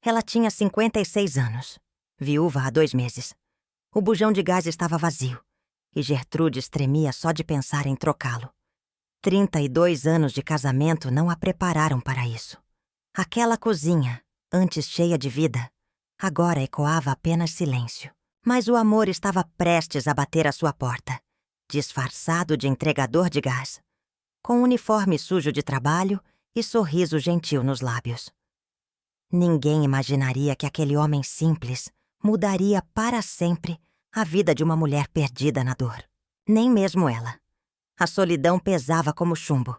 Ela tinha 56 anos, viúva há 2 meses. O bujão de gás estava vazio e Gertrudes tremia só de pensar em trocá-lo. 32 anos de casamento não a prepararam para isso. Aquela cozinha, antes cheia de vida, agora ecoava apenas silêncio. Mas o amor estava prestes a bater à sua porta, disfarçado de entregador de gás, com uniforme sujo de trabalho e sorriso gentil nos lábios. Ninguém imaginaria que aquele homem simples mudaria para sempre a vida de uma mulher perdida na dor. Nem mesmo ela. A solidão pesava como chumbo,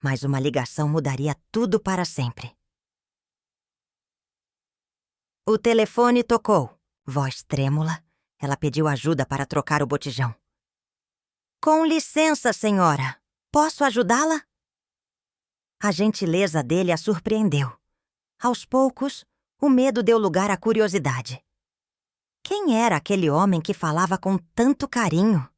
mas uma ligação mudaria tudo para sempre. O telefone tocou. Voz trêmula, ela pediu ajuda para trocar o botijão. Com licença, senhora. Posso ajudá-la? A gentileza dele a surpreendeu. Aos poucos, o medo deu lugar à curiosidade. Quem era aquele homem que falava com tanto carinho?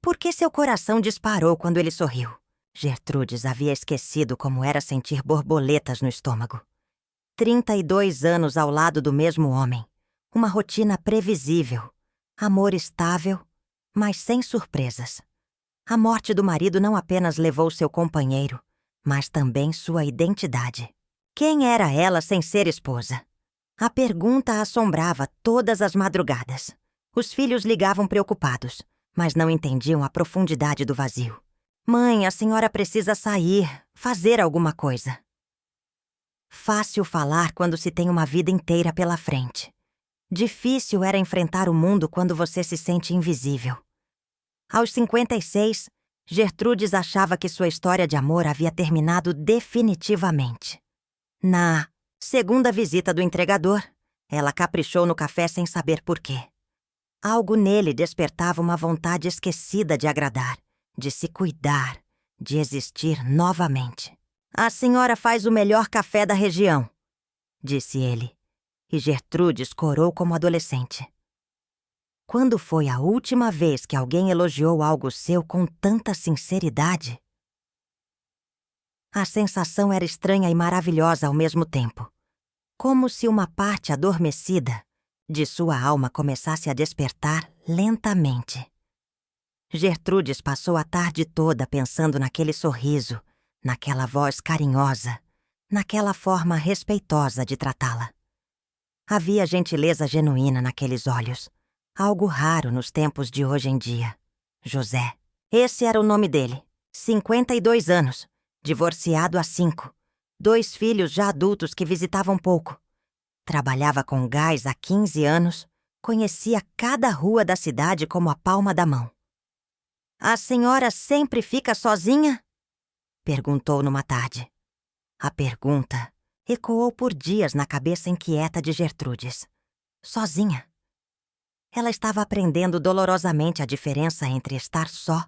Por que seu coração disparou quando ele sorriu? Gertrudes havia esquecido como era sentir borboletas no estômago. 32 anos ao lado do mesmo homem. Uma rotina previsível. Amor estável, mas sem surpresas. A morte do marido não apenas levou seu companheiro, mas também sua identidade. Quem era ela sem ser esposa? A pergunta a assombrava todas as madrugadas. Os filhos ligavam preocupados, mas não entendiam a profundidade do vazio. Mãe, a senhora precisa sair, fazer alguma coisa. Fácil falar quando se tem uma vida inteira pela frente. Difícil era enfrentar o mundo quando você se sente invisível. Aos 56, Gertrudes achava que sua história de amor havia terminado definitivamente. Na segunda visita do entregador, ela caprichou no café sem saber por quê. Algo nele despertava uma vontade esquecida de agradar, de se cuidar, de existir novamente. A senhora faz o melhor café da região, disse ele, e Gertrudes corou como adolescente. Quando foi a última vez que alguém elogiou algo seu com tanta sinceridade? A sensação era estranha e maravilhosa ao mesmo tempo. Como se uma parte adormecida de sua alma começasse a despertar lentamente. Gertrudes passou a tarde toda pensando naquele sorriso, naquela voz carinhosa, naquela forma respeitosa de tratá-la. Havia gentileza genuína naqueles olhos, algo raro nos tempos de hoje em dia. José. Esse era o nome dele. 52 anos, divorciado há 5. 2 filhos já adultos que visitavam pouco. Trabalhava com gás há 15 anos, conhecia cada rua da cidade como a palma da mão. A senhora sempre fica sozinha? Perguntou numa tarde. A pergunta ecoou por dias na cabeça inquieta de Gertrudes. Sozinha. Ela estava aprendendo dolorosamente a diferença entre estar só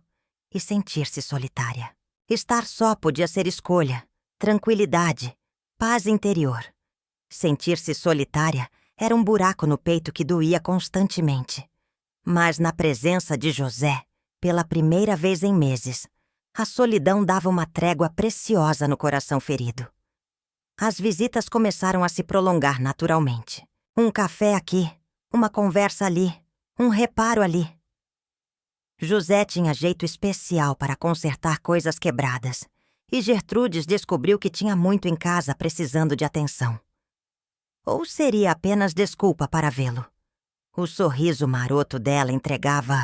e sentir-se solitária. Estar só podia ser escolha, tranquilidade, paz interior. Sentir-se solitária era um buraco no peito que doía constantemente. Mas na presença de José, pela primeira vez em meses, a solidão dava uma trégua preciosa no coração ferido. As visitas começaram a se prolongar naturalmente. Um café aqui, uma conversa ali, um reparo ali. José tinha jeito especial para consertar coisas quebradas, e Gertrudes descobriu que tinha muito em casa precisando de atenção. Ou seria apenas desculpa para vê-lo? O sorriso maroto dela entregava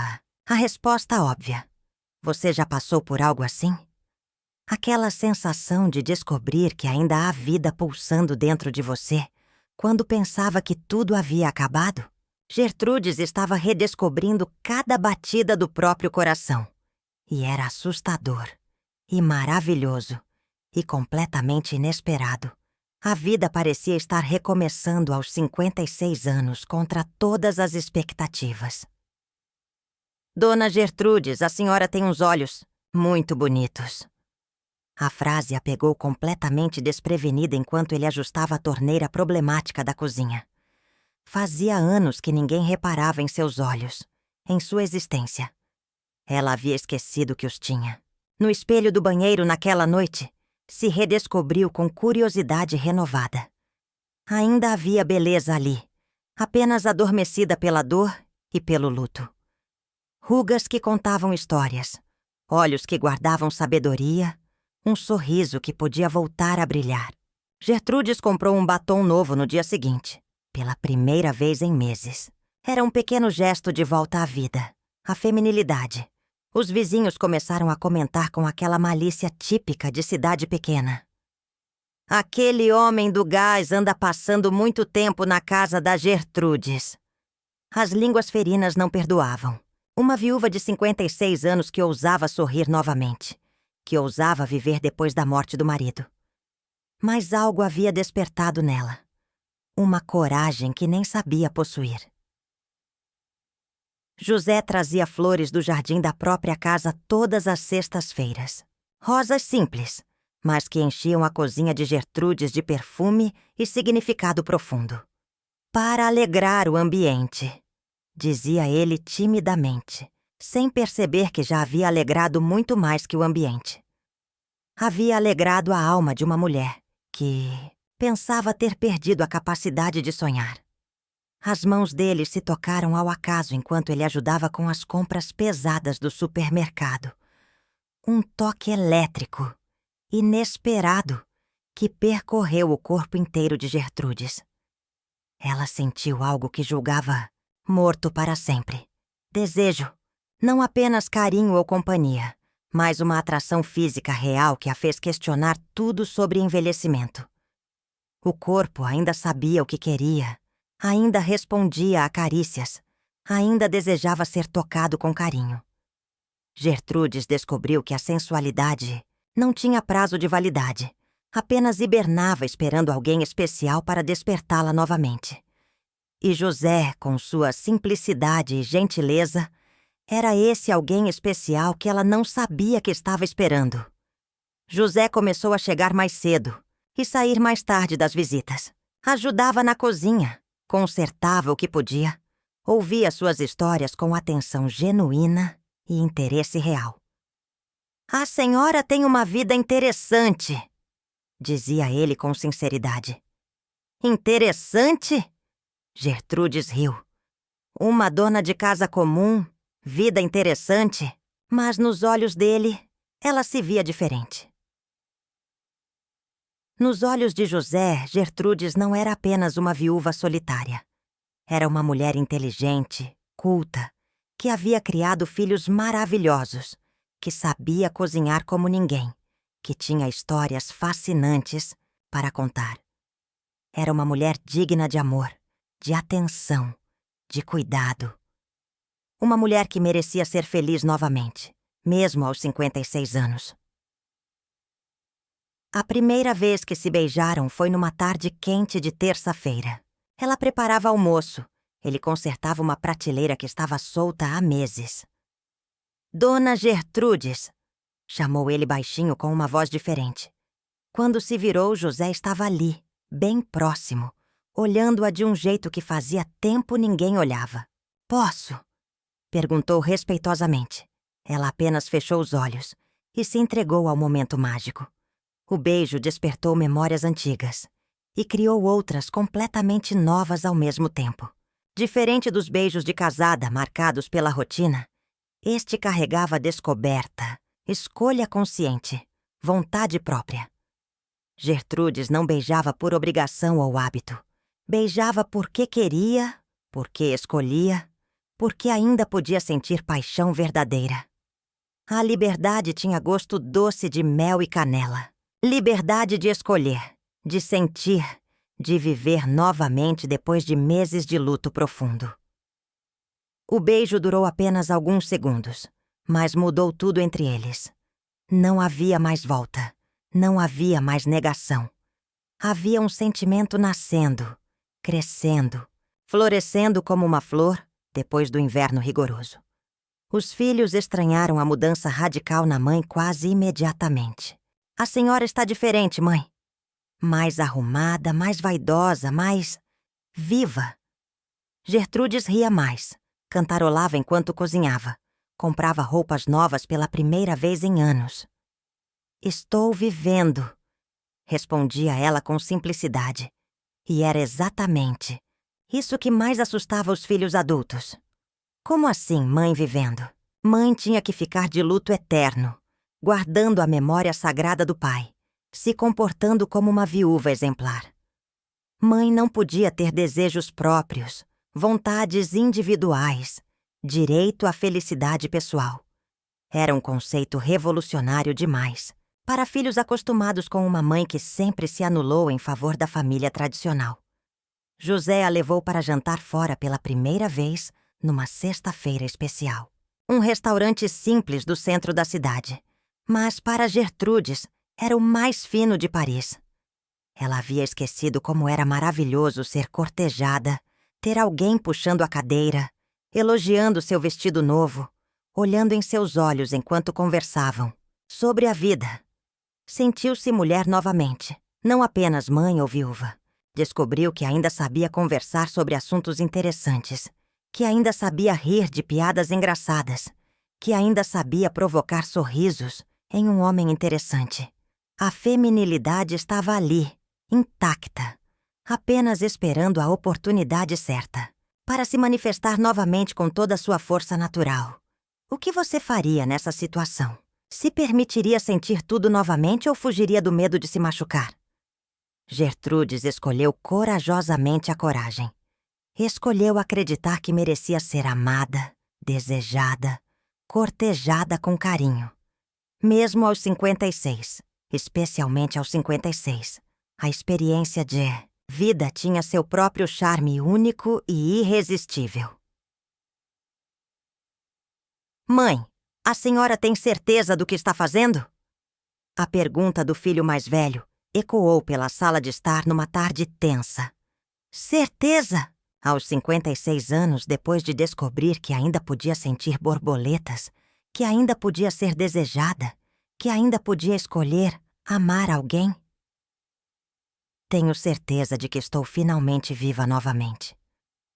a resposta óbvia. Você já passou por algo assim? Aquela sensação de descobrir que ainda há vida pulsando dentro de você, quando pensava que tudo havia acabado? Gertrudes estava redescobrindo cada batida do próprio coração. E era assustador, e maravilhoso, e completamente inesperado. A vida parecia estar recomeçando aos 56 anos contra todas as expectativas. Dona Gertrudes, a senhora tem uns olhos muito bonitos. A frase a pegou completamente desprevenida enquanto ele ajustava a torneira problemática da cozinha. Fazia anos que ninguém reparava em seus olhos, em sua existência. Ela havia esquecido que os tinha. No espelho do banheiro naquela noite, se redescobriu com curiosidade renovada. Ainda havia beleza ali, apenas adormecida pela dor e pelo luto. Rugas que contavam histórias, olhos que guardavam sabedoria, um sorriso que podia voltar a brilhar. Gertrudes comprou um batom novo no dia seguinte, pela primeira vez em meses. Era um pequeno gesto de volta à vida, à feminilidade. Os vizinhos começaram a comentar com aquela malícia típica de cidade pequena. Aquele homem do gás anda passando muito tempo na casa da Gertrudes. As línguas ferinas não perdoavam. Uma viúva de 56 anos que ousava sorrir novamente, que ousava viver depois da morte do marido. Mas algo havia despertado nela. Uma coragem que nem sabia possuir. José trazia flores do jardim da própria casa todas as sextas-feiras. Rosas simples, mas que enchiam a cozinha de Gertrudes de perfume e significado profundo. Para alegrar o ambiente, dizia ele timidamente, sem perceber que já havia alegrado muito mais que o ambiente. Havia alegrado a alma de uma mulher que pensava ter perdido a capacidade de sonhar. As mãos dele se tocaram ao acaso enquanto ele ajudava com as compras pesadas do supermercado. Um toque elétrico, inesperado, que percorreu o corpo inteiro de Gertrudes. Ela sentiu algo que julgava morto para sempre. Desejo, não apenas carinho ou companhia, mas uma atração física real que a fez questionar tudo sobre envelhecimento. O corpo ainda sabia o que queria, ainda respondia a carícias, ainda desejava ser tocado com carinho. Gertrudes descobriu que a sensualidade não tinha prazo de validade, apenas hibernava esperando alguém especial para despertá-la novamente. E José, com sua simplicidade e gentileza, era esse alguém especial que ela não sabia que estava esperando. José começou a chegar mais cedo e sair mais tarde das visitas. Ajudava na cozinha, consertava o que podia, ouvia suas histórias com atenção genuína e interesse real. "A senhora tem uma vida interessante", dizia ele com sinceridade. "Interessante?" Gertrudes riu. Uma dona de casa comum, vida interessante, mas nos olhos dele, ela se via diferente. Nos olhos de José, Gertrudes não era apenas uma viúva solitária. Era uma mulher inteligente, culta, que havia criado filhos maravilhosos, que sabia cozinhar como ninguém, que tinha histórias fascinantes para contar. Era uma mulher digna de amor, de atenção, de cuidado. Uma mulher que merecia ser feliz novamente, mesmo aos 56 anos. A primeira vez que se beijaram foi numa tarde quente de terça-feira. Ela preparava almoço. Ele consertava uma prateleira que estava solta há meses. "Dona Gertrudes", chamou ele baixinho com uma voz diferente. Quando se virou, José estava ali, bem próximo, olhando-a de um jeito que fazia tempo ninguém olhava. "Posso?", perguntou respeitosamente. Ela apenas fechou os olhos e se entregou ao momento mágico. O beijo despertou memórias antigas e criou outras completamente novas ao mesmo tempo. Diferente dos beijos de casada marcados pela rotina, este carregava descoberta, escolha consciente, vontade própria. Gertrudes não beijava por obrigação ou hábito. Beijava porque queria, porque escolhia, porque ainda podia sentir paixão verdadeira. A liberdade tinha gosto doce de mel e canela. Liberdade de escolher, de sentir, de viver novamente depois de meses de luto profundo. O beijo durou apenas alguns segundos, mas mudou tudo entre eles. Não havia mais volta, não havia mais negação. Havia um sentimento nascendo, crescendo, florescendo como uma flor depois do inverno rigoroso. Os filhos estranharam a mudança radical na mãe quase imediatamente. "A senhora está diferente, mãe." Mais arrumada, mais vaidosa, mais viva. Gertrudes ria mais, cantarolava enquanto cozinhava, comprava roupas novas pela primeira vez em anos. "Estou vivendo", respondia ela com simplicidade. E era exatamente isso que mais assustava os filhos adultos. Como assim, mãe vivendo? Mãe tinha que ficar de luto eterno, guardando a memória sagrada do pai, se comportando como uma viúva exemplar. Mãe não podia ter desejos próprios, vontades individuais, direito à felicidade pessoal. Era um conceito revolucionário demais para filhos acostumados com uma mãe que sempre se anulou em favor da família tradicional. José a levou para jantar fora pela primeira vez numa sexta-feira especial. Um restaurante simples do centro da cidade, mas para Gertrudes era o mais fino de Paris. Ela havia esquecido como era maravilhoso ser cortejada, ter alguém puxando a cadeira, elogiando seu vestido novo, olhando em seus olhos enquanto conversavam sobre a vida. Sentiu-se mulher novamente, não apenas mãe ou viúva. Descobriu que ainda sabia conversar sobre assuntos interessantes, que ainda sabia rir de piadas engraçadas, que ainda sabia provocar sorrisos em um homem interessante. A feminilidade estava ali, intacta, apenas esperando a oportunidade certa, para se manifestar novamente com toda a sua força natural. O que você faria nessa situação? Se permitiria sentir tudo novamente ou fugiria do medo de se machucar? Gertrudes escolheu corajosamente a coragem. Escolheu acreditar que merecia ser amada, desejada, cortejada com carinho. Mesmo aos 56, especialmente aos 56, a experiência de vida tinha seu próprio charme único e irresistível. Mãe, a senhora tem certeza do que está fazendo? A pergunta do filho mais velho ecoou pela sala de estar numa tarde tensa. Certeza? Aos 56 anos, depois de descobrir que ainda podia sentir borboletas, que ainda podia ser desejada, que ainda podia escolher amar alguém? Tenho certeza de que estou finalmente viva novamente,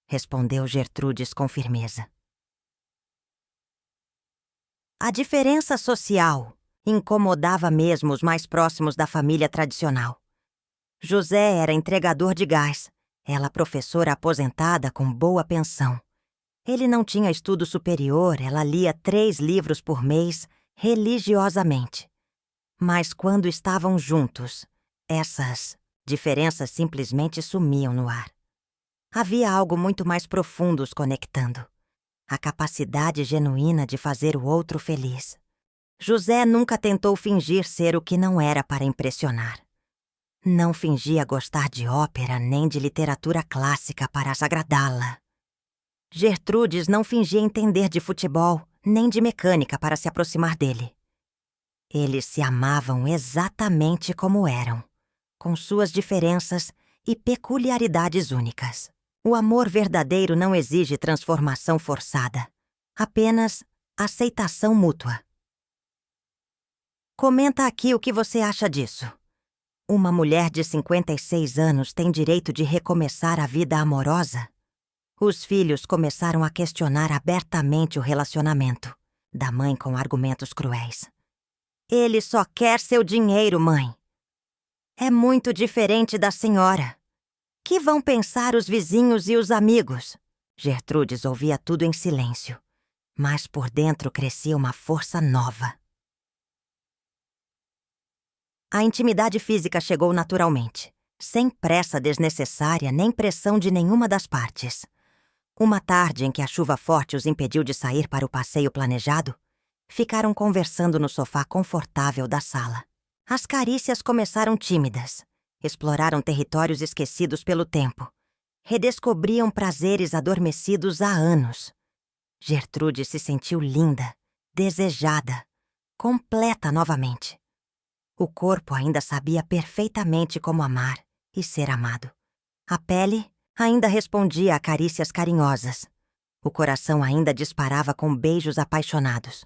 respondeu Gertrudes com firmeza. A diferença social incomodava mesmo os mais próximos da família tradicional. José era entregador de gás, ela professora aposentada com boa pensão. Ele não tinha estudo superior, ela lia 3 livros por mês, religiosamente. Mas quando estavam juntos, essas diferenças simplesmente sumiam no ar. Havia algo muito mais profundo os conectando. A capacidade genuína de fazer o outro feliz. José nunca tentou fingir ser o que não era para impressionar. Não fingia gostar de ópera nem de literatura clássica para agradá-la. Gertrudes não fingia entender de futebol nem de mecânica para se aproximar dele. Eles se amavam exatamente como eram, com suas diferenças e peculiaridades únicas. O amor verdadeiro não exige transformação forçada, apenas aceitação mútua. Comenta aqui o que você acha disso. Uma mulher de 56 anos tem direito de recomeçar a vida amorosa? Os filhos começaram a questionar abertamente o relacionamento da mãe com argumentos cruéis. Ele só quer seu dinheiro, mãe. É muito diferente da senhora. Que vão pensar os vizinhos e os amigos? Gertrudes ouvia tudo em silêncio, mas por dentro crescia uma força nova. A intimidade física chegou naturalmente, sem pressa desnecessária nem pressão de nenhuma das partes. Uma tarde em que a chuva forte os impediu de sair para o passeio planejado, ficaram conversando no sofá confortável da sala. As carícias começaram tímidas, exploraram territórios esquecidos pelo tempo, redescobriam prazeres adormecidos há anos. Gertrude se sentiu linda, desejada, completa novamente. O corpo ainda sabia perfeitamente como amar e ser amado. A pele ainda respondia a carícias carinhosas. O coração ainda disparava com beijos apaixonados.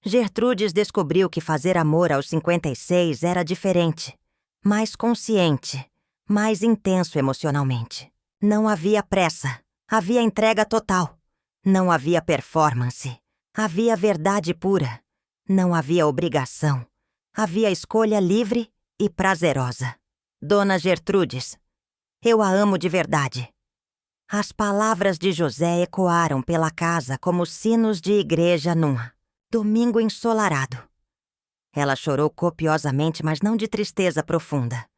Gertrudes descobriu que fazer amor aos 56 era diferente, mais consciente, mais intenso emocionalmente. Não havia pressa, havia entrega total. Não havia performance, havia verdade pura. Não havia obrigação. Havia escolha livre e prazerosa. Dona Gertrudes, Eu a amo de verdade." As palavras de José ecoaram pela casa como sinos de igreja num domingo ensolarado. Ela chorou copiosamente, mas não de tristeza profunda.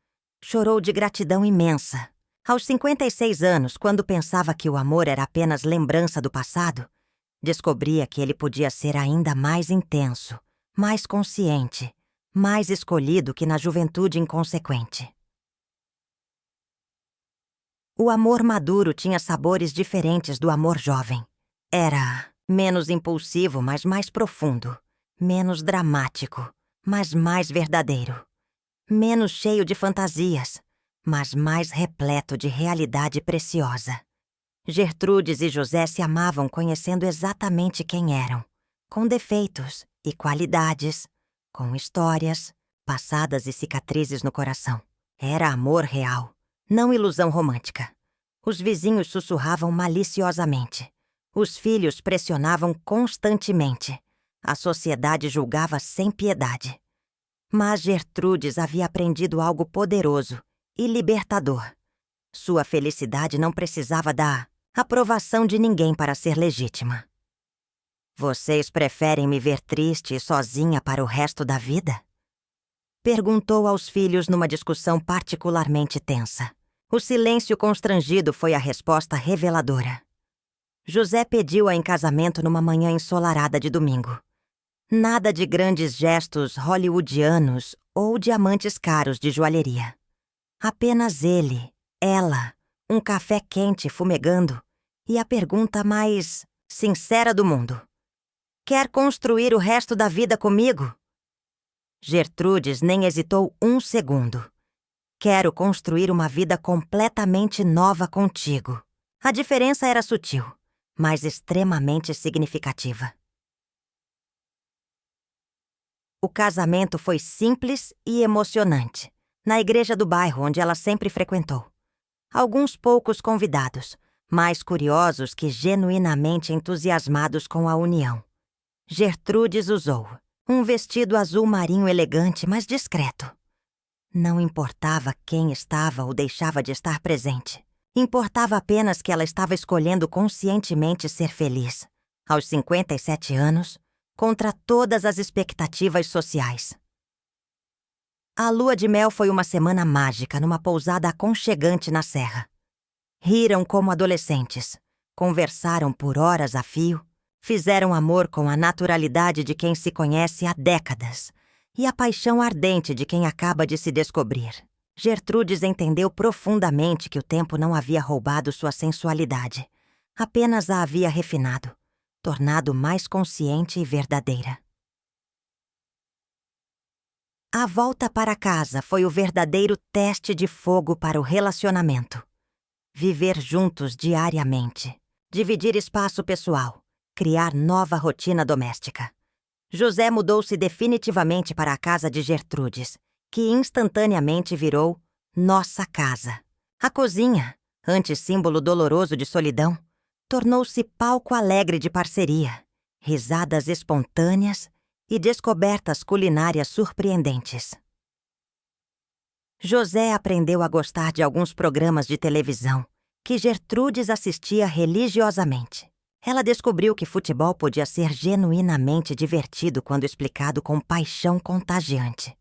Chorou de gratidão imensa. Aos 56 anos, quando pensava que o amor era apenas lembrança do passado, descobria que ele podia ser ainda mais intenso, mais consciente, mais escolhido que na juventude inconsequente. O amor maduro tinha sabores diferentes do amor jovem. Era menos impulsivo, mas mais profundo. Menos dramático, mas mais verdadeiro. Menos cheio de fantasias, mas mais repleto de realidade preciosa. Gertrudes e José se amavam conhecendo exatamente quem eram, com defeitos e qualidades, com histórias, passadas e cicatrizes no coração. Era amor real, não ilusão romântica. Os vizinhos sussurravam maliciosamente. Os filhos pressionavam constantemente. A sociedade julgava sem piedade. Mas Gertrudes havia aprendido algo poderoso e libertador. Sua felicidade não precisava da aprovação de ninguém para ser legítima. "Vocês preferem me ver triste e sozinha para o resto da vida?" perguntou aos filhos numa discussão particularmente tensa. O silêncio constrangido foi a resposta reveladora. José pediu-a em casamento numa manhã ensolarada de domingo. Nada de grandes gestos hollywoodianos ou diamantes caros de joalheria. Apenas ele, ela, um café quente fumegando e a pergunta mais sincera do mundo: "Quer construir o resto da vida comigo?" Gertrudes nem hesitou um segundo. "Quero construir uma vida completamente nova contigo." A diferença era sutil, mas extremamente significativa. O casamento foi simples e emocionante, na igreja do bairro onde ela sempre frequentou. Alguns poucos convidados, mais curiosos que genuinamente entusiasmados com a união. Gertrudes usou um vestido azul marinho elegante, mas discreto. Não importava quem estava ou deixava de estar presente. Importava apenas que ela estava escolhendo conscientemente ser feliz, aos 57 anos, contra todas as expectativas sociais. A lua de mel foi uma semana mágica numa pousada aconchegante na serra. Riram como adolescentes, conversaram por horas a fio, fizeram amor com a naturalidade de quem se conhece há décadas e a paixão ardente de quem acaba de se descobrir. Gertrudes entendeu profundamente que o tempo não havia roubado sua sensualidade, apenas a havia refinado, tornado mais consciente e verdadeira. A volta para casa foi o verdadeiro teste de fogo para o relacionamento. Viver juntos diariamente, dividir espaço pessoal, criar nova rotina doméstica. José mudou-se definitivamente para a casa de Gertrudes, que instantaneamente virou nossa casa. A cozinha, antes símbolo doloroso de solidão, tornou-se palco alegre de parceria, risadas espontâneas e descobertas culinárias surpreendentes. José aprendeu a gostar de alguns programas de televisão que Gertrudes assistia religiosamente. Ela descobriu que futebol podia ser genuinamente divertido quando explicado com paixão contagiante.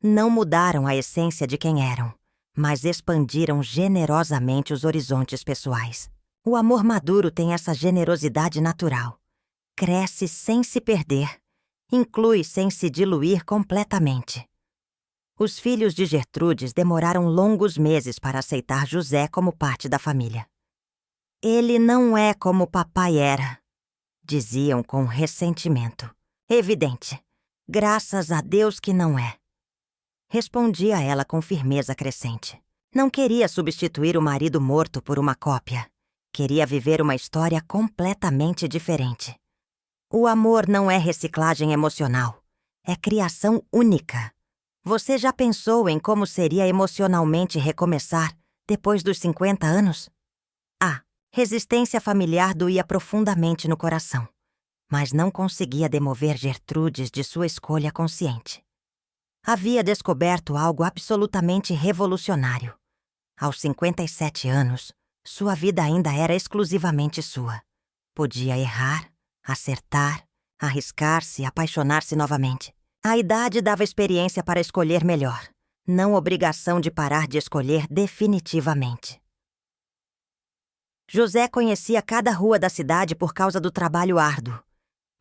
Não mudaram a essência de quem eram, mas expandiram generosamente os horizontes pessoais. O amor maduro tem essa generosidade natural. Cresce sem se perder, inclui sem se diluir completamente. Os filhos de Gertrudes demoraram longos meses para aceitar José como parte da família. "Ele não é como papai era", diziam com ressentimento. "Evidente. Graças a Deus que não é." Respondia ela com firmeza crescente. Não queria substituir o marido morto por uma cópia. Queria viver uma história completamente diferente. O amor não é reciclagem emocional. É criação única. Você já pensou em como seria emocionalmente recomeçar depois dos 50 anos? A resistência familiar doía profundamente no coração, mas não conseguia demover Gertrudes de sua escolha consciente. Havia descoberto algo absolutamente revolucionário. Aos 57 anos, sua vida ainda era exclusivamente sua. Podia errar, acertar, arriscar-se, apaixonar-se novamente. A idade dava experiência para escolher melhor, não obrigação de parar de escolher definitivamente. José conhecia cada rua da cidade por causa do trabalho árduo,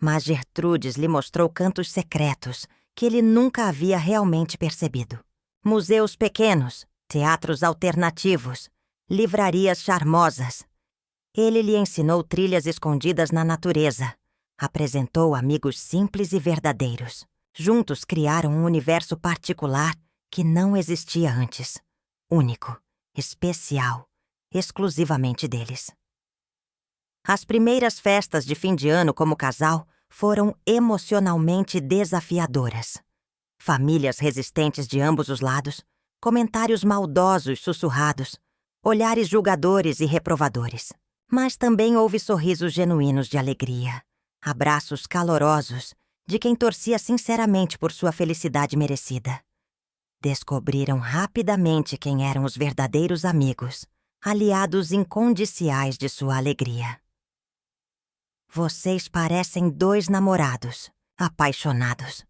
mas Gertrudes lhe mostrou cantos secretos que ele nunca havia realmente percebido. Museus pequenos, teatros alternativos, livrarias charmosas. Ele lhe ensinou trilhas escondidas na natureza, apresentou amigos simples e verdadeiros. Juntos criaram um universo particular que não existia antes. Único, especial, exclusivamente deles. As primeiras festas de fim de ano como casal foram emocionalmente desafiadoras. Famílias resistentes de ambos os lados, comentários maldosos sussurrados, olhares julgadores e reprovadores. Mas também houve sorrisos genuínos de alegria, abraços calorosos de quem torcia sinceramente por sua felicidade merecida. Descobriram rapidamente quem eram os verdadeiros amigos, aliados incondicionais de sua alegria. "Vocês parecem dois namorados, apaixonados",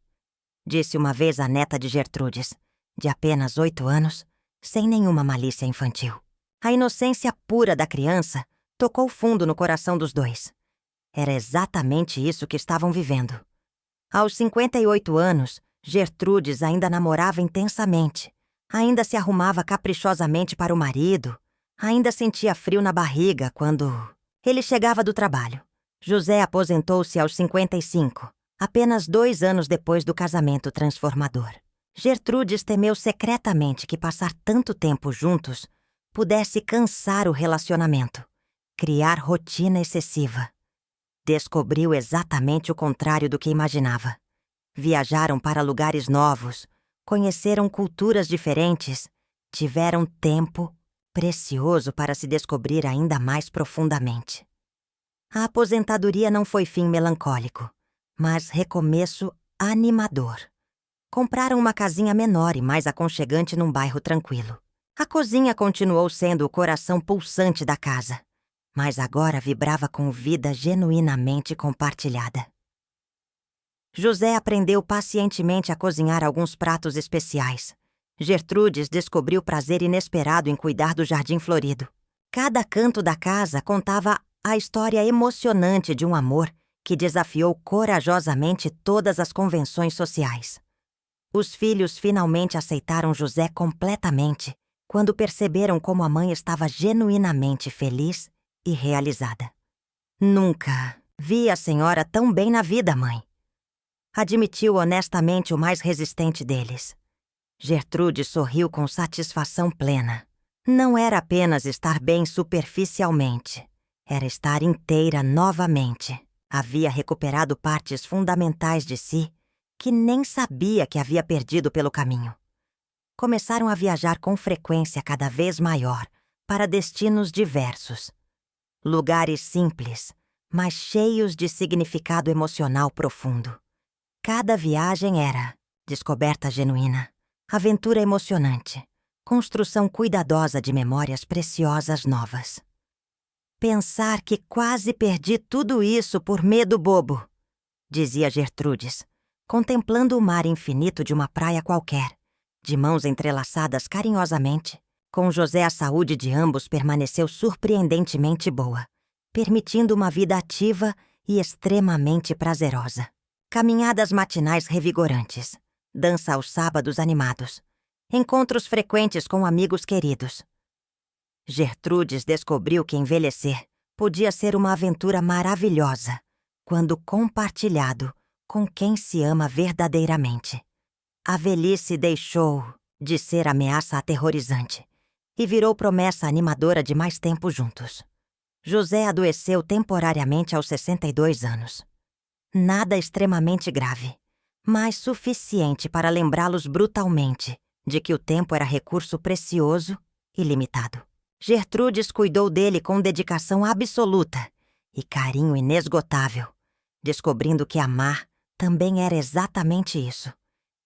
disse uma vez a neta de Gertrudes, de apenas 8 anos, sem nenhuma malícia infantil. A inocência pura da criança tocou fundo no coração dos dois. Era exatamente isso que estavam vivendo. Aos 58 anos, Gertrudes ainda namorava intensamente, ainda se arrumava caprichosamente para o marido, ainda sentia frio na barriga quando ele chegava do trabalho. José aposentou-se aos 55, apenas 2 anos depois do casamento transformador. Gertrudes temeu secretamente que passar tanto tempo juntos pudesse cansar o relacionamento, criar rotina excessiva. Descobriu exatamente o contrário do que imaginava. Viajaram para lugares novos, conheceram culturas diferentes, tiveram tempo precioso para se descobrir ainda mais profundamente. A aposentadoria não foi fim melancólico, mas recomeço animador. Compraram uma casinha menor e mais aconchegante num bairro tranquilo. A cozinha continuou sendo o coração pulsante da casa, mas agora vibrava com vida genuinamente compartilhada. José aprendeu pacientemente a cozinhar alguns pratos especiais. Gertrudes descobriu prazer inesperado em cuidar do jardim florido. Cada canto da casa contava a história emocionante de um amor que desafiou corajosamente todas as convenções sociais. Os filhos finalmente aceitaram José completamente quando perceberam como a mãe estava genuinamente feliz e realizada. "Nunca vi a senhora tão bem na vida, mãe", admitiu honestamente o mais resistente deles. Gertrude sorriu com satisfação plena. Não era apenas estar bem superficialmente, era estar inteira novamente. Havia recuperado partes fundamentais de si que nem sabia que havia perdido pelo caminho. Começaram a viajar com frequência cada vez maior para destinos diversos. Lugares simples, mas cheios de significado emocional profundo. Cada viagem era descoberta genuína, aventura emocionante, construção cuidadosa de memórias preciosas novas. "Pensar que quase perdi tudo isso por medo bobo", dizia Gertrudes, contemplando o mar infinito de uma praia qualquer, de mãos entrelaçadas carinhosamente. Com José, a saúde de ambos permaneceu surpreendentemente boa, permitindo uma vida ativa e extremamente prazerosa. Caminhadas matinais revigorantes, dança aos sábados animados, encontros frequentes com amigos queridos. Gertrudes descobriu que envelhecer podia ser uma aventura maravilhosa quando compartilhado com quem se ama verdadeiramente. A velhice deixou de ser ameaça aterrorizante e virou promessa animadora de mais tempo juntos. José adoeceu temporariamente aos 62 anos. Nada extremamente grave, mas suficiente para lembrá-los brutalmente de que o tempo era recurso precioso e limitado. Gertrudes cuidou dele com dedicação absoluta e carinho inesgotável, descobrindo que amar também era exatamente isso: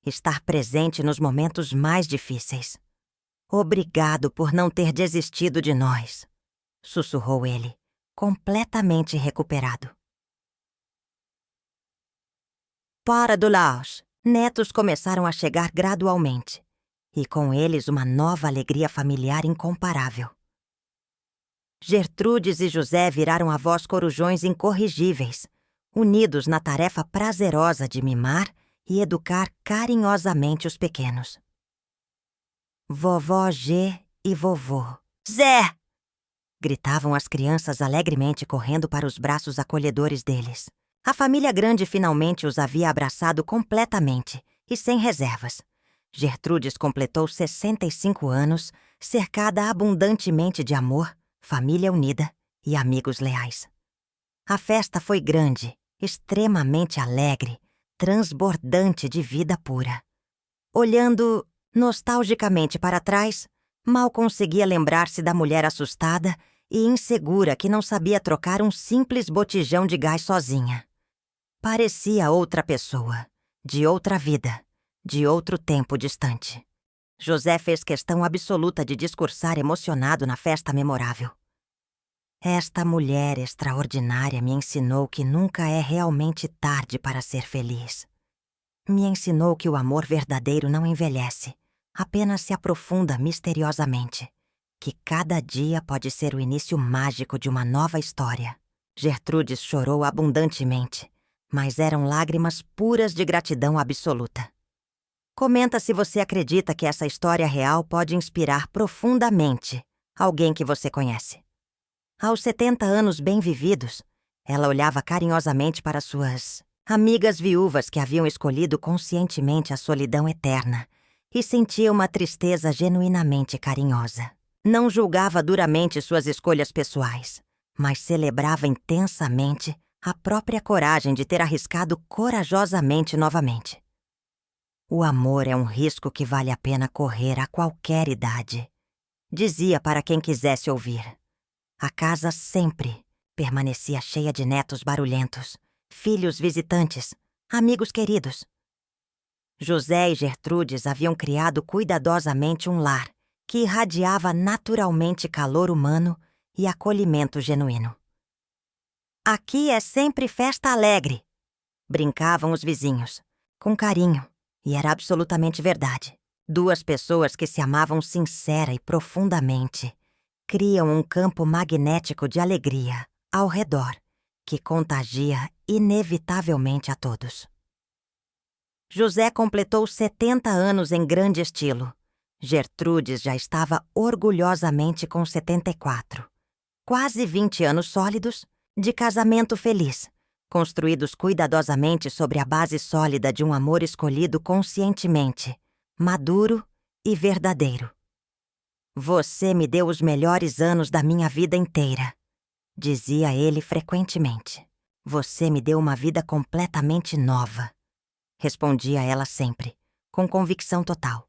estar presente nos momentos mais difíceis. Obrigado por não ter desistido de nós, sussurrou ele, completamente recuperado. Para do Laos, netos começaram a chegar gradualmente, e com eles uma nova alegria familiar incomparável. Gertrudes e José viraram avós corujões incorrigíveis, unidos na tarefa prazerosa de mimar e educar carinhosamente os pequenos. Vovó G e vovô Zé! Gritavam as crianças alegremente correndo para os braços acolhedores deles. A família grande finalmente os havia abraçado completamente e sem reservas. Gertrudes completou 65 anos, cercada abundantemente de amor, família unida e amigos leais. A festa foi grande, extremamente alegre, transbordante de vida pura. Olhando nostalgicamente para trás, mal conseguia lembrar-se da mulher assustada e insegura que não sabia trocar um simples botijão de gás sozinha. Parecia outra pessoa, de outra vida, de outro tempo distante. José fez questão absoluta de discursar emocionado na festa memorável. Esta mulher extraordinária me ensinou que nunca é realmente tarde para ser feliz. Me ensinou que o amor verdadeiro não envelhece, apenas se aprofunda misteriosamente. Que cada dia pode ser o início mágico de uma nova história. Gertrudes chorou abundantemente, mas eram lágrimas puras de gratidão absoluta. Comenta se você acredita que essa história real pode inspirar profundamente alguém que você conhece. Aos 70 anos bem vividos, ela olhava carinhosamente para suas amigas viúvas que haviam escolhido conscientemente a solidão eterna e sentia uma tristeza genuinamente carinhosa. Não julgava duramente suas escolhas pessoais, mas celebrava intensamente a própria coragem de ter arriscado corajosamente novamente. O amor é um risco que vale a pena correr a qualquer idade, dizia para quem quisesse ouvir. A casa sempre permanecia cheia de netos barulhentos, filhos visitantes, amigos queridos. José e Gertrudes haviam criado cuidadosamente um lar que irradiava naturalmente calor humano e acolhimento genuíno. Aqui é sempre festa alegre, brincavam os vizinhos, com carinho, e era absolutamente verdade. Duas pessoas que se amavam sincera e profundamente criam um campo magnético de alegria ao redor que contagia inevitavelmente a todos. José completou 70 anos em grande estilo. Gertrudes já estava orgulhosamente com 74. Quase 20 anos sólidos de casamento feliz, construídos cuidadosamente sobre a base sólida de um amor escolhido conscientemente, maduro e verdadeiro. Você me deu os melhores anos da minha vida inteira, dizia ele frequentemente. Você me deu uma vida completamente nova, respondia ela sempre, com convicção total.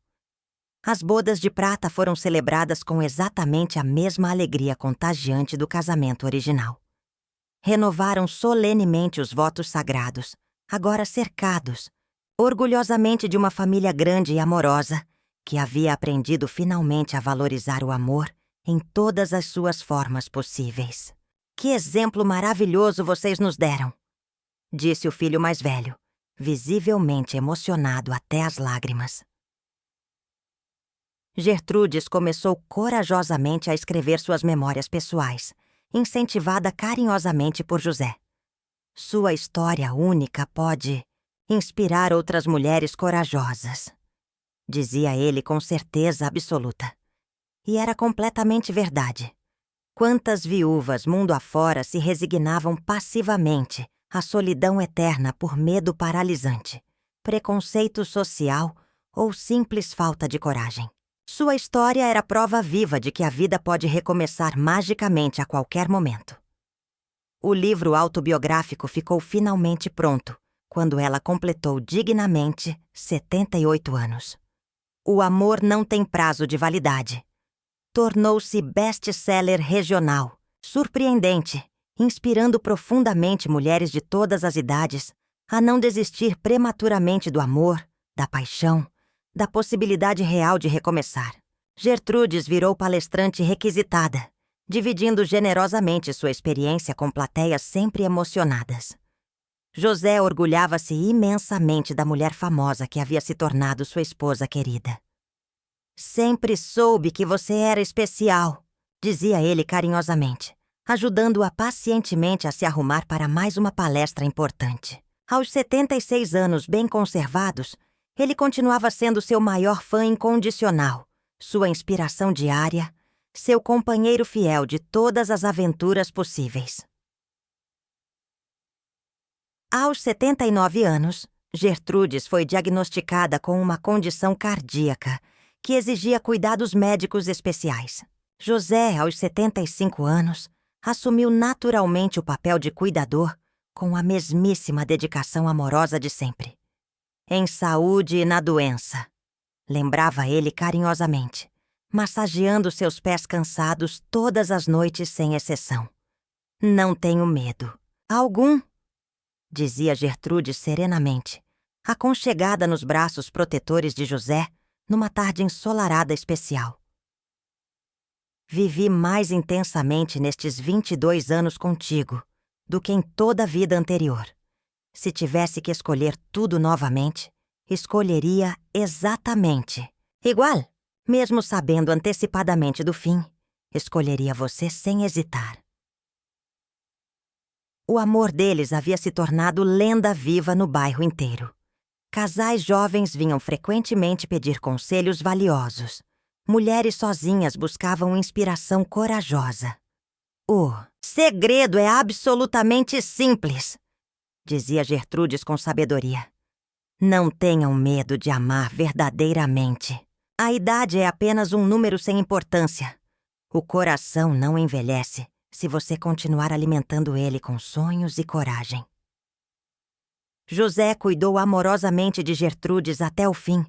As bodas de prata foram celebradas com exatamente a mesma alegria contagiante do casamento original. Renovaram solenemente os votos sagrados, agora cercados, orgulhosamente de uma família grande e amorosa, que havia aprendido finalmente a valorizar o amor em todas as suas formas possíveis. Que exemplo maravilhoso vocês nos deram, disse o filho mais velho, visivelmente emocionado até as lágrimas. Gertrudes começou corajosamente a escrever suas memórias pessoais, incentivada carinhosamente por José. Sua história única pode inspirar outras mulheres corajosas, dizia ele com certeza absoluta. E era completamente verdade. Quantas viúvas mundo afora se resignavam passivamente à solidão eterna por medo paralisante, preconceito social ou simples falta de coragem. Sua história era prova viva de que a vida pode recomeçar magicamente a qualquer momento. O livro autobiográfico ficou finalmente pronto, quando ela completou dignamente 78 anos. O Amor Não Tem Prazo de Validade tornou-se best-seller regional, surpreendente, inspirando profundamente mulheres de todas as idades a não desistir prematuramente do amor, da paixão, da possibilidade real de recomeçar. Gertrudes virou palestrante requisitada, dividindo generosamente sua experiência com plateias sempre emocionadas. José orgulhava-se imensamente da mulher famosa que havia se tornado sua esposa querida. "Sempre soube que você era especial", dizia ele carinhosamente, ajudando-a pacientemente a se arrumar para mais uma palestra importante. Aos 76 anos bem conservados, ele continuava sendo seu maior fã incondicional, sua inspiração diária, seu companheiro fiel de todas as aventuras possíveis. Aos 79 anos, Gertrudes foi diagnosticada com uma condição cardíaca que exigia cuidados médicos especiais. José, aos 75 anos, assumiu naturalmente o papel de cuidador com a mesmíssima dedicação amorosa de sempre. "Em saúde e na doença", lembrava ele carinhosamente, massageando seus pés cansados todas as noites sem exceção. "Não tenho medo algum", dizia Gertrude serenamente, aconchegada nos braços protetores de José numa tarde ensolarada especial. "Vivi mais intensamente nestes 22 anos contigo do que em toda a vida anterior. Se tivesse que escolher tudo novamente, escolheria exatamente igual. Mesmo sabendo antecipadamente do fim, escolheria você sem hesitar." O amor deles havia se tornado lenda viva no bairro inteiro. Casais jovens vinham frequentemente pedir conselhos valiosos. Mulheres sozinhas buscavam inspiração corajosa. "O segredo é absolutamente simples", dizia Gertrudes com sabedoria. "Não tenham medo de amar verdadeiramente. A idade é apenas um número sem importância. O coração não envelhece se você continuar alimentando ele com sonhos e coragem." José cuidou amorosamente de Gertrudes até o fim,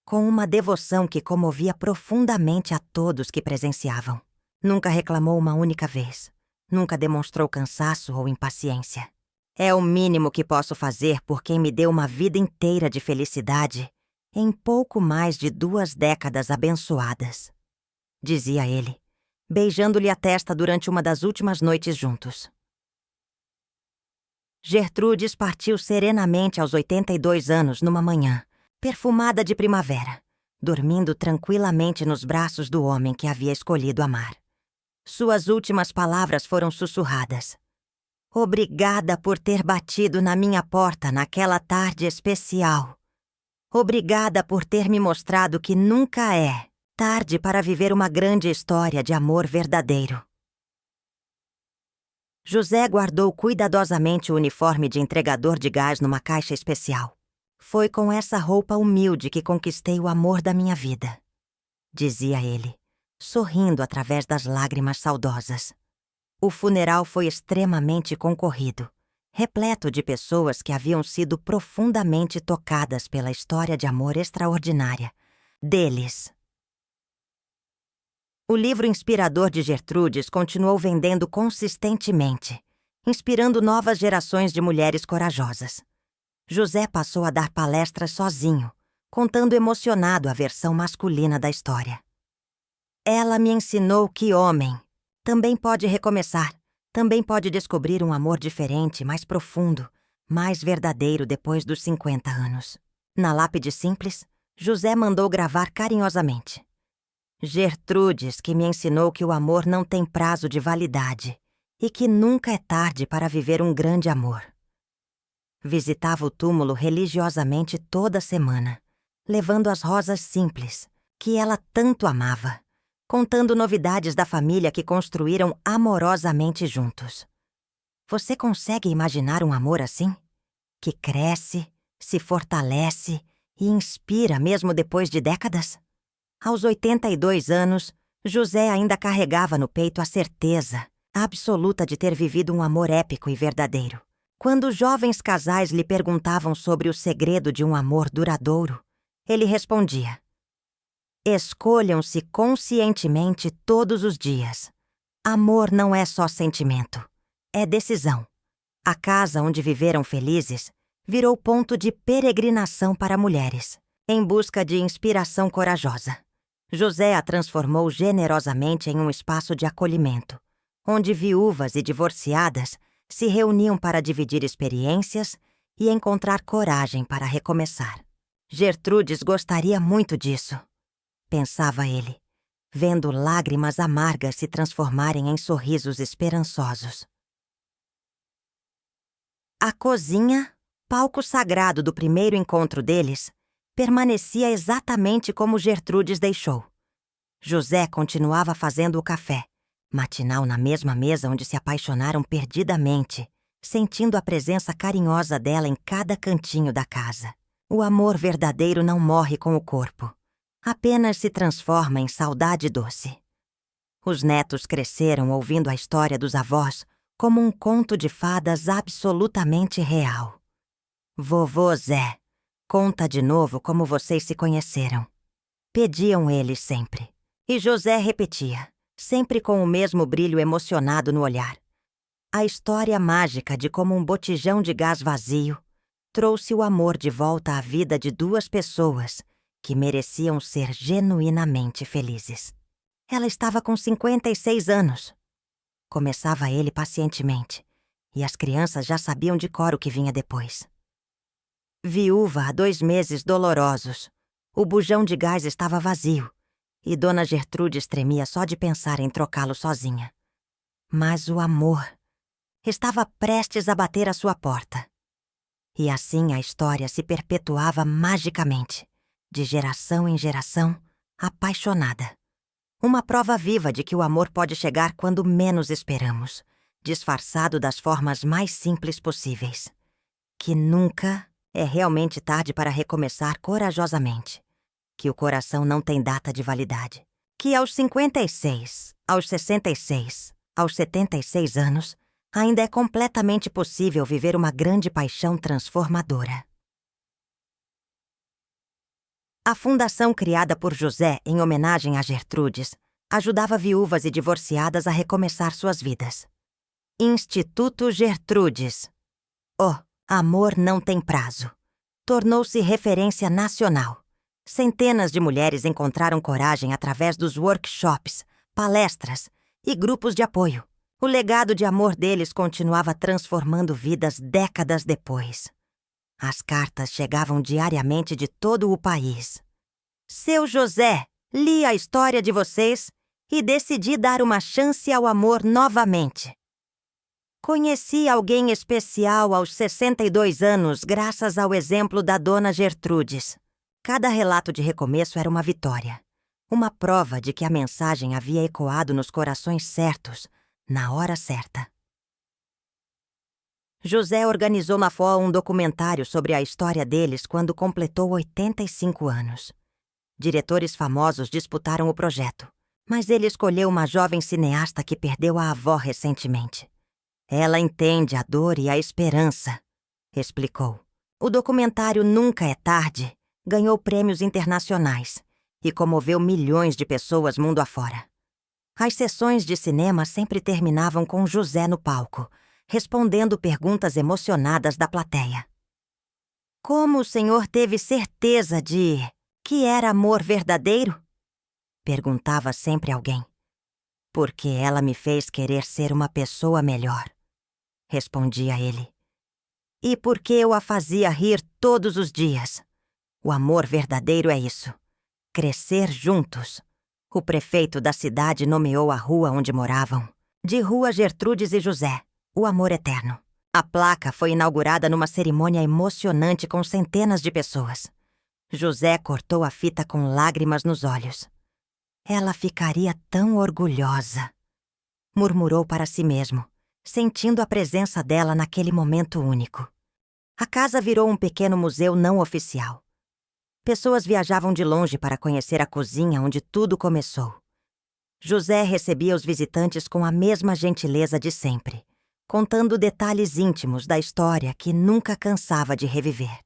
com uma devoção que comovia profundamente a todos que presenciavam. Nunca reclamou uma única vez. Nunca demonstrou cansaço ou impaciência. "É o mínimo que posso fazer por quem me deu uma vida inteira de felicidade em pouco mais de 2 décadas abençoadas", dizia ele, beijando-lhe a testa durante uma das últimas noites juntos. Gertrudes partiu serenamente aos 82 anos numa manhã, perfumada de primavera, dormindo tranquilamente nos braços do homem que havia escolhido amar. Suas últimas palavras foram sussurradas. "Obrigada por ter batido na minha porta naquela tarde especial. Obrigada por ter me mostrado que nunca é tarde para viver uma grande história de amor verdadeiro." José guardou cuidadosamente o uniforme de entregador de gás numa caixa especial. "Foi com essa roupa humilde que conquistei o amor da minha vida", dizia ele, sorrindo através das lágrimas saudosas. O funeral foi extremamente concorrido, repleto de pessoas que haviam sido profundamente tocadas pela história de amor extraordinária deles. O livro inspirador de Gertrudes continuou vendendo consistentemente, inspirando novas gerações de mulheres corajosas. José passou a dar palestras sozinho, contando emocionado a versão masculina da história. "Ela me ensinou que homem também pode recomeçar, também pode descobrir um amor diferente, mais profundo, mais verdadeiro depois dos 50 anos." Na lápide simples, José mandou gravar carinhosamente: "Gertrudes, que me ensinou que o amor não tem prazo de validade e que nunca é tarde para viver um grande amor." Visitava o túmulo religiosamente toda semana, levando as rosas simples, que ela tanto amava, contando novidades da família que construíram amorosamente juntos. Você consegue imaginar um amor assim? Que cresce, se fortalece e inspira mesmo depois de décadas? Aos 82 anos, José ainda carregava no peito a certeza absoluta de ter vivido um amor épico e verdadeiro. Quando jovens casais lhe perguntavam sobre o segredo de um amor duradouro, ele respondia: "Escolham-se conscientemente todos os dias. Amor não é só sentimento, é decisão." A casa onde viveram felizes virou ponto de peregrinação para mulheres, em busca de inspiração corajosa. José a transformou generosamente em um espaço de acolhimento, onde viúvas e divorciadas se reuniam para dividir experiências e encontrar coragem para recomeçar. Gertrudes gostaria muito disso, pensava ele, vendo lágrimas amargas se transformarem em sorrisos esperançosos. A cozinha, palco sagrado do primeiro encontro deles, permanecia exatamente como Gertrudes deixou. José continuava fazendo o café, matinal na mesma mesa onde se apaixonaram perdidamente, sentindo a presença carinhosa dela em cada cantinho da casa. O amor verdadeiro não morre com o corpo, apenas se transforma em saudade doce. Os netos cresceram ouvindo a história dos avós como um conto de fadas absolutamente real. Vovô Zé, conta de novo como vocês se conheceram. Pediam eles sempre. E José repetia, sempre com o mesmo brilho emocionado no olhar. A história mágica de como um botijão de gás vazio trouxe o amor de volta à vida de duas pessoas que mereciam ser genuinamente felizes. Ela estava com 56 anos. Começava ele pacientemente, e as crianças já sabiam de cor o que vinha depois. Viúva há 2 meses dolorosos, o bujão de gás estava vazio, e Dona Gertrudes tremia só de pensar em trocá-lo sozinha. Mas o amor estava prestes a bater à sua porta. E assim a história se perpetuava magicamente, de geração em geração, apaixonada. Uma prova viva de que o amor pode chegar quando menos esperamos, disfarçado das formas mais simples possíveis. Que nunca é realmente tarde para recomeçar corajosamente. Que o coração não tem data de validade. Que aos 56, aos 66, aos 76 anos, ainda é completamente possível viver uma grande paixão transformadora. A fundação criada por José em homenagem a Gertrudes ajudava viúvas e divorciadas a recomeçar suas vidas. Instituto Gertrudes. Amor não tem prazo. Tornou-se referência nacional. Centenas de mulheres encontraram coragem através dos workshops, palestras e grupos de apoio. O legado de amor deles continuava transformando vidas décadas depois. As cartas chegavam diariamente de todo o país. Seu José, li a história de vocês e decidi dar uma chance ao amor novamente. Conheci alguém especial aos 62 anos graças ao exemplo da Dona Gertrudes. Cada relato de recomeço era uma vitória. Uma prova de que a mensagem havia ecoado nos corações certos, na hora certa. José organizou na FOA um documentário sobre a história deles quando completou 85 anos. Diretores famosos disputaram o projeto, mas ele escolheu uma jovem cineasta que perdeu a avó recentemente. Ela entende a dor e a esperança, explicou. O documentário Nunca é Tarde ganhou prêmios internacionais e comoveu milhões de pessoas mundo afora. As sessões de cinema sempre terminavam com José no palco, respondendo perguntas emocionadas da plateia. Como o senhor teve certeza de que era amor verdadeiro? Perguntava sempre alguém. Porque ela me fez querer ser uma pessoa melhor, respondia ele. E porque eu a fazia rir todos os dias. O amor verdadeiro é isso. Crescer juntos. O prefeito da cidade nomeou a rua onde moravam de Rua Gertrudes e José, o amor eterno. A placa foi inaugurada numa cerimônia emocionante com centenas de pessoas. José cortou a fita com lágrimas nos olhos. Ela ficaria tão orgulhosa, murmurou para si mesmo, sentindo a presença dela naquele momento único. A casa virou um pequeno museu não oficial. Pessoas viajavam de longe para conhecer a cozinha onde tudo começou. José recebia os visitantes com a mesma gentileza de sempre, contando detalhes íntimos da história que nunca cansava de reviver.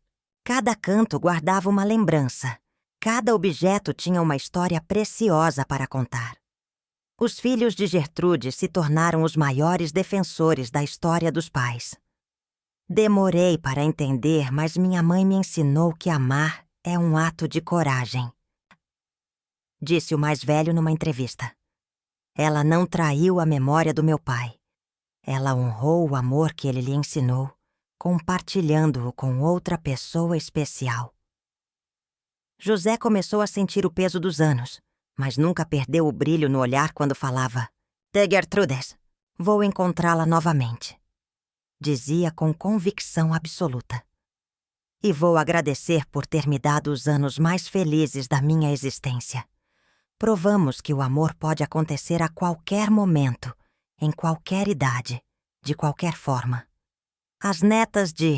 Cada canto guardava uma lembrança. Cada objeto tinha uma história preciosa para contar. Os filhos de Gertrude se tornaram os maiores defensores da história dos pais. Demorei para entender, mas minha mãe me ensinou que amar é um ato de coragem. disse o mais velho numa entrevista. Ela não traiu a memória do meu pai. Ela honrou o amor que ele lhe ensinou, compartilhando-o com outra pessoa especial. José começou a sentir o peso dos anos, mas nunca perdeu o brilho no olhar quando falava: "De Gertrudes, vou encontrá-la novamente", dizia com convicção absoluta. "E vou agradecer por ter me dado os anos mais felizes da minha existência. Provamos que o amor pode acontecer a qualquer momento, em qualquer idade, de qualquer forma." As netas de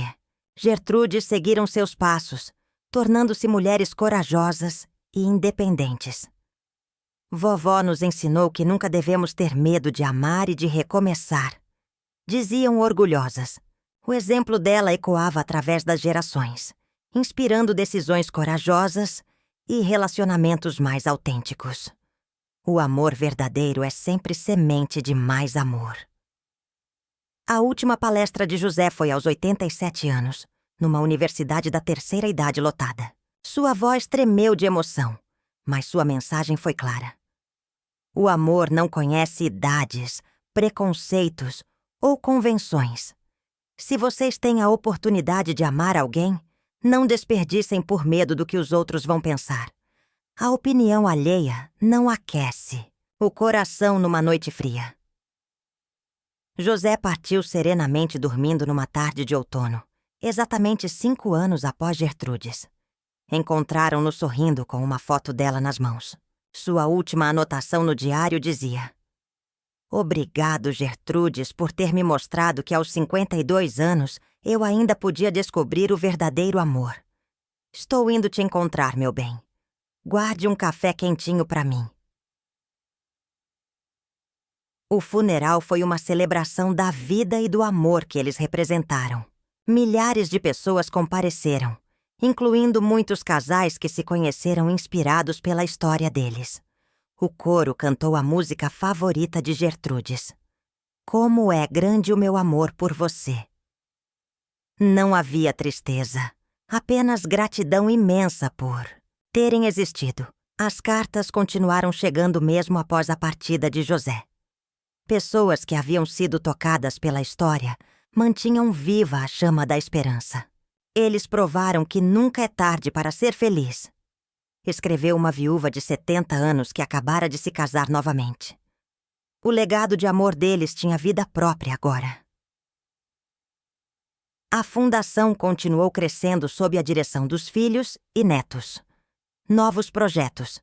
Gertrude seguiram seus passos, tornando-se mulheres corajosas e independentes. Vovó nos ensinou que nunca devemos ter medo de amar e de recomeçar, diziam orgulhosas. O exemplo dela ecoava através das gerações, inspirando decisões corajosas e relacionamentos mais autênticos. O amor verdadeiro é sempre semente de mais amor. A última palestra de José foi aos 87 anos, numa universidade da terceira idade lotada. Sua voz tremeu de emoção, mas sua mensagem foi clara. O amor não conhece idades, preconceitos ou convenções. Se vocês têm a oportunidade de amar alguém, não desperdicem por medo do que os outros vão pensar. A opinião alheia não aquece o coração numa noite fria. José partiu serenamente dormindo numa tarde de outono, exatamente 5 anos após Gertrudes. Encontraram-no sorrindo com uma foto dela nas mãos. Sua última anotação no diário dizia: "Obrigado, Gertrudes, por ter me mostrado que aos 52 anos eu ainda podia descobrir o verdadeiro amor. Estou indo te encontrar, meu bem. Guarde um café quentinho para mim." O funeral foi uma celebração da vida e do amor que eles representaram. Milhares de pessoas compareceram, incluindo muitos casais que se conheceram inspirados pela história deles. O coro cantou a música favorita de Gertrudes: "Como é grande o meu amor por você." Não havia tristeza, apenas gratidão imensa por terem existido. As cartas continuaram chegando mesmo após a partida de José. Pessoas que haviam sido tocadas pela história mantinham viva a chama da esperança. Eles provaram que nunca é tarde para ser feliz, escreveu uma viúva de 70 anos que acabara de se casar novamente. O legado de amor deles tinha vida própria agora. A fundação continuou crescendo sob a direção dos filhos e netos. Novos projetos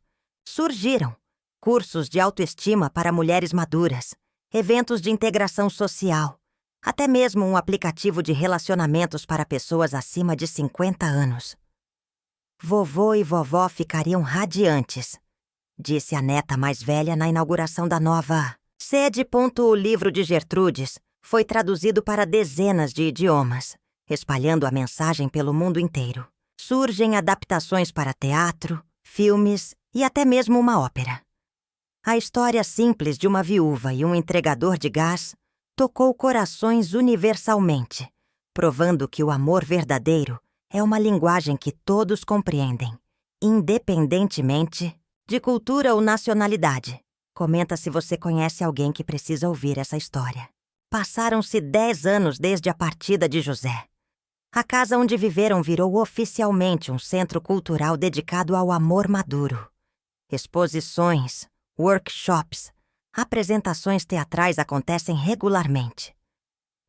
surgiram: cursos de autoestima para mulheres maduras, eventos de integração social, até mesmo um aplicativo de relacionamentos para pessoas acima de 50 anos. "Vovô e vovó ficariam radiantes", disse a neta mais velha na inauguração da nova sede. O livro de Gertrudes foi traduzido para dezenas de idiomas, espalhando a mensagem pelo mundo inteiro. Surgem adaptações para teatro, filmes e até mesmo uma ópera. A história simples de uma viúva e um entregador de gás tocou corações universalmente, provando que o amor verdadeiro é uma linguagem que todos compreendem, independentemente de cultura ou nacionalidade. Comenta se você conhece alguém que precisa ouvir essa história. Passaram-se 10 anos desde a partida de José. A casa onde viveram virou oficialmente um centro cultural dedicado ao amor maduro. Exposições, workshops, apresentações teatrais acontecem regularmente.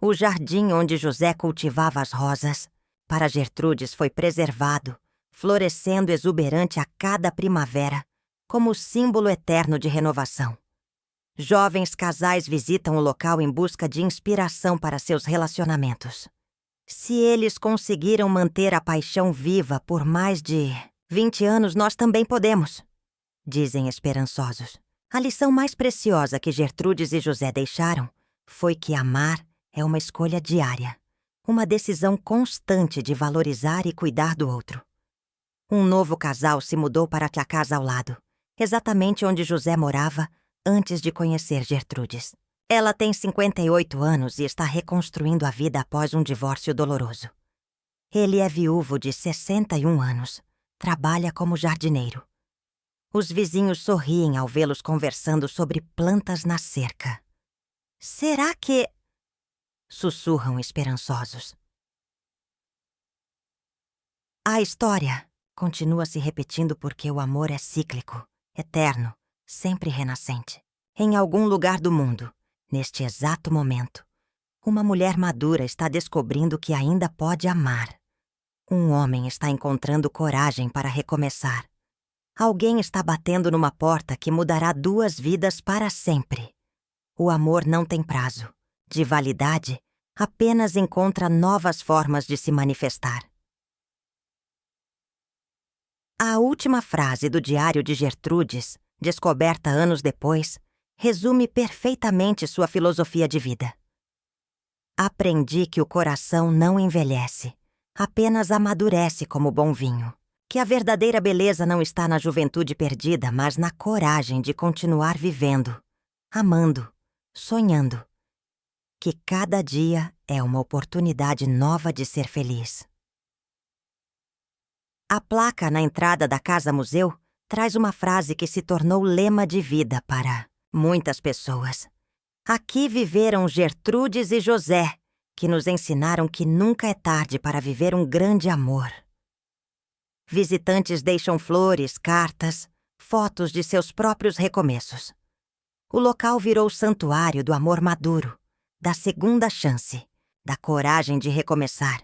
O jardim onde José cultivava as rosas, para Gertrudes, foi preservado, florescendo exuberante a cada primavera, como símbolo eterno de renovação. Jovens casais visitam o local em busca de inspiração para seus relacionamentos. Se eles conseguiram manter a paixão viva por mais de 20 anos, nós também podemos, dizem esperançosos. A lição mais preciosa que Gertrudes e José deixaram foi que amar é uma escolha diária, uma decisão constante de valorizar e cuidar do outro. Um novo casal se mudou para a casa ao lado, exatamente onde José morava antes de conhecer Gertrudes. Ela tem 58 anos e está reconstruindo a vida após um divórcio doloroso. Ele é viúvo de 61 anos, trabalha como jardineiro. Os vizinhos sorriem ao vê-los conversando sobre plantas na cerca. Será que... sussurram esperançosos. A história continua se repetindo porque o amor é cíclico, eterno, sempre renascente. Em algum lugar do mundo, neste exato momento, uma mulher madura está descobrindo que ainda pode amar. Um homem está encontrando coragem para recomeçar. Alguém está batendo numa porta que mudará 2 vidas para sempre. O amor não tem prazo, de validade, apenas encontra novas formas de se manifestar. A última frase do diário de Gertrudes, descoberta anos depois, resume perfeitamente sua filosofia de vida. Aprendi que o coração não envelhece, apenas amadurece como bom vinho. Que a verdadeira beleza não está na juventude perdida, mas na coragem de continuar vivendo, amando, sonhando. Que cada dia é uma oportunidade nova de ser feliz. A placa na entrada da casa-museu traz uma frase que se tornou lema de vida para muitas pessoas. Aqui viveram Gertrudes e José, que nos ensinaram que nunca é tarde para viver um grande amor. Visitantes deixam flores, cartas, fotos de seus próprios recomeços. O local virou santuário do amor maduro, da segunda chance, da coragem de recomeçar.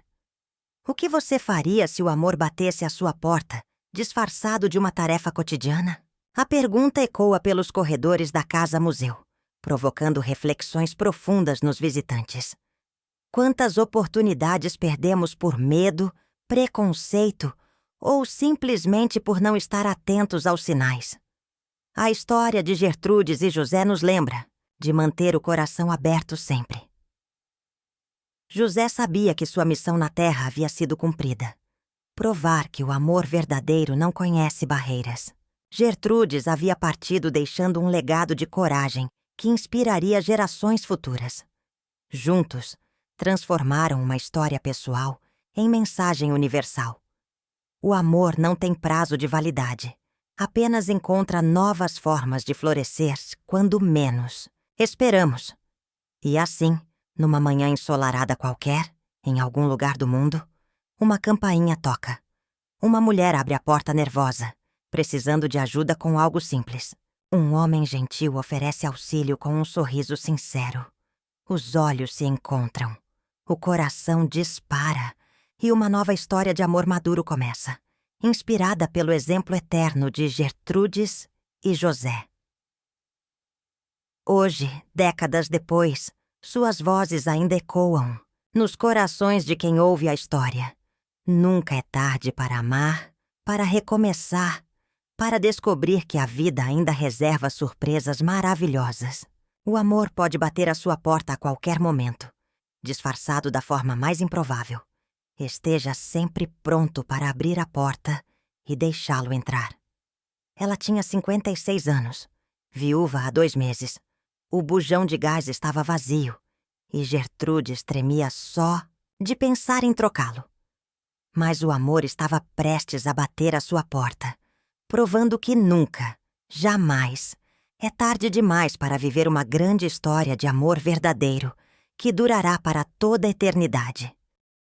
O que você faria se o amor batesse à sua porta, disfarçado de uma tarefa cotidiana? A pergunta ecoa pelos corredores da casa-museu, provocando reflexões profundas nos visitantes. Quantas oportunidades perdemos por medo, preconceito ou simplesmente por não estar atentos aos sinais? A história de Gertrudes e José nos lembra de manter o coração aberto sempre. José sabia que sua missão na Terra havia sido cumprida. Provar que o amor verdadeiro não conhece barreiras. Gertrudes havia partido deixando um legado de coragem que inspiraria gerações futuras. Juntos, transformaram uma história pessoal em mensagem universal. O amor não tem prazo de validade. Apenas encontra novas formas de florescer quando menos esperamos. E assim, numa manhã ensolarada qualquer, em algum lugar do mundo, uma campainha toca. Uma mulher abre a porta nervosa, precisando de ajuda com algo simples. Um homem gentil oferece auxílio com um sorriso sincero. Os olhos se encontram. O coração dispara e uma nova história de amor maduro começa, inspirada pelo exemplo eterno de Gertrudes e José. Hoje, décadas depois, suas vozes ainda ecoam nos corações de quem ouve a história. Nunca é tarde para amar, para recomeçar, para descobrir que a vida ainda reserva surpresas maravilhosas. O amor pode bater à sua porta a qualquer momento, disfarçado da forma mais improvável. Esteja sempre pronto para abrir a porta e deixá-lo entrar. Ela tinha 56 anos, viúva há 2 meses. O bujão de gás estava vazio e Gertrudes tremia só de pensar em trocá-lo. Mas o amor estava prestes a bater à sua porta, provando que nunca, jamais, é tarde demais para viver uma grande história de amor verdadeiro que durará para toda a eternidade.